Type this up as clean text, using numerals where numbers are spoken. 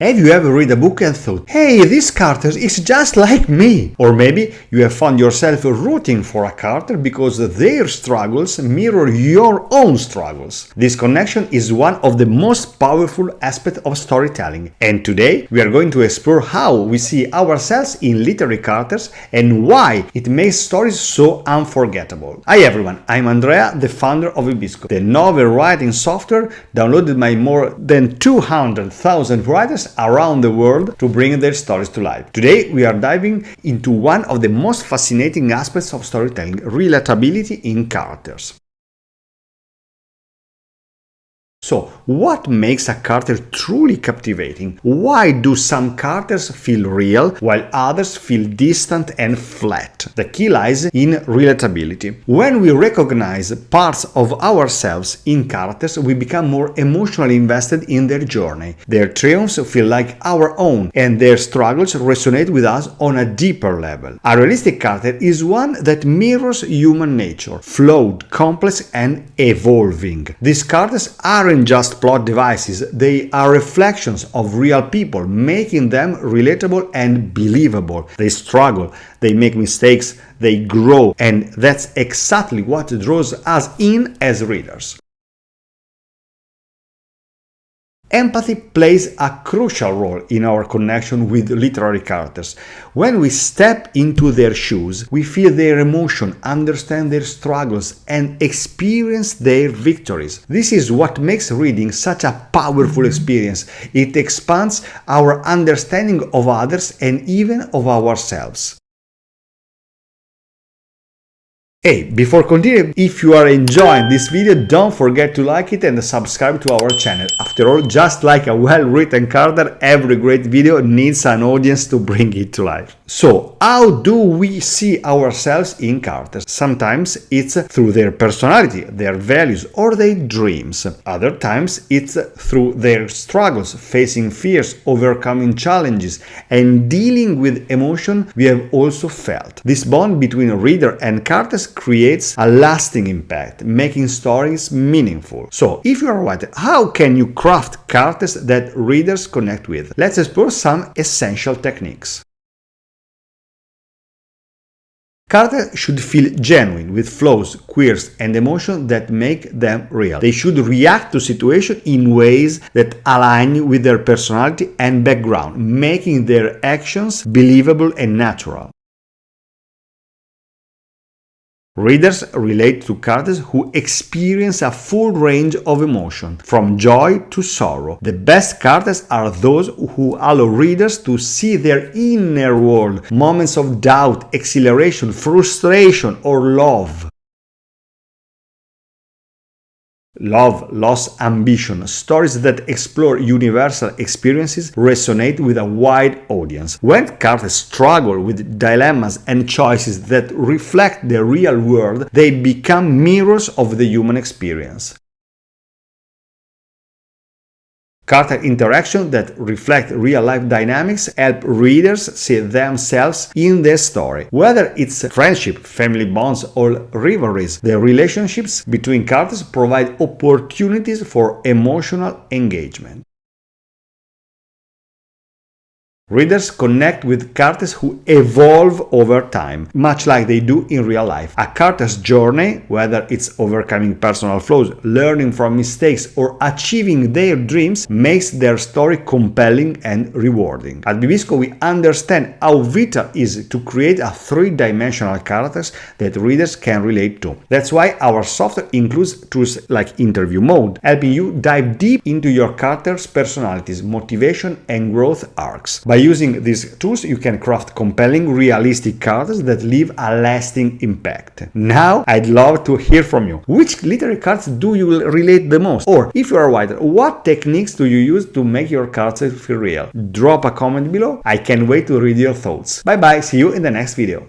Have you ever read a book and thought, hey, this character is just like me? Or maybe you have found yourself rooting for a character because their struggles mirror your own struggles. This connection is one of the most powerful aspects of storytelling, and today we are going to explore how we see ourselves in literary characters and why it makes stories so unforgettable. Hi everyone, I'm Andrea, the founder of bibisco, the novel writing software downloaded by more than 200,000 writers around the world to bring their stories to life. Today we are diving into one of the most fascinating aspects of storytelling: relatability in characters. So, what makes a character truly captivating? Why do some characters feel real while others feel distant and flat? The key lies in relatability. When we recognize parts of ourselves in characters, we become more emotionally invested in their journey. Their triumphs feel like our own, and their struggles resonate with us on a deeper level. A realistic character is one that mirrors human nature, flawed, complex, and evolving. These characters aren't just plot devices, they are reflections of real people, making them relatable and believable. They struggle, they make mistakes, they grow, and that's exactly what draws us in as readers. Empathy plays a crucial role in our connection with literary characters. When we step into their shoes, we feel their emotion, understand their struggles, and experience their victories. This is what makes reading such a powerful experience. It expands our understanding of others and even of ourselves. Hey, before continuing, if you are enjoying this video, don't forget to like it and subscribe to our channel. After all, just like a well-written character, every great video needs an audience to bring it to life. So, how do we see ourselves in characters? Sometimes it's through their personality, their values, or their dreams. Other times it's through their struggles, facing fears, overcoming challenges, and dealing with emotion we have also felt. This bond between reader and characters creates a lasting impact, making stories meaningful. So, if you are a writer, how can you craft characters that readers connect with? Let's explore some essential techniques. Characters should feel genuine, with flaws, quirks, and emotions that make them real. They should react to situations in ways that align with their personality and background, making their actions believable and natural. Readers relate to characters who experience a full range of emotion, from joy to sorrow. The best characters are those who allow readers to see their inner world, moments of doubt, exhilaration, frustration, or love. Love, loss, ambition, stories that explore universal experiences resonate with a wide audience. When characters struggle with dilemmas and choices that reflect the real world, they become mirrors of the human experience. Character interactions that reflect real-life dynamics help readers see themselves in the story. Whether it's friendship, family bonds, or rivalries, the relationships between characters provide opportunities for emotional engagement. Readers connect with characters who evolve over time, much like they do in real life. A character's journey, whether it's overcoming personal flaws, learning from mistakes, or achieving their dreams, makes their story compelling and rewarding. At bibisco, we understand how vital it is to create a three-dimensional characters that readers can relate to. That's why our software includes tools like interview mode, helping you dive deep into your characters' personalities, motivation, and growth arcs. By using these tools, you can craft compelling, realistic characters that leave a lasting impact. Now, I'd love to hear from you. Which literary characters do you relate the most? Or, if you're a writer, what techniques do you use to make your characters feel real? Drop a comment below. I can't wait to read your thoughts. Bye bye, see you in the next video.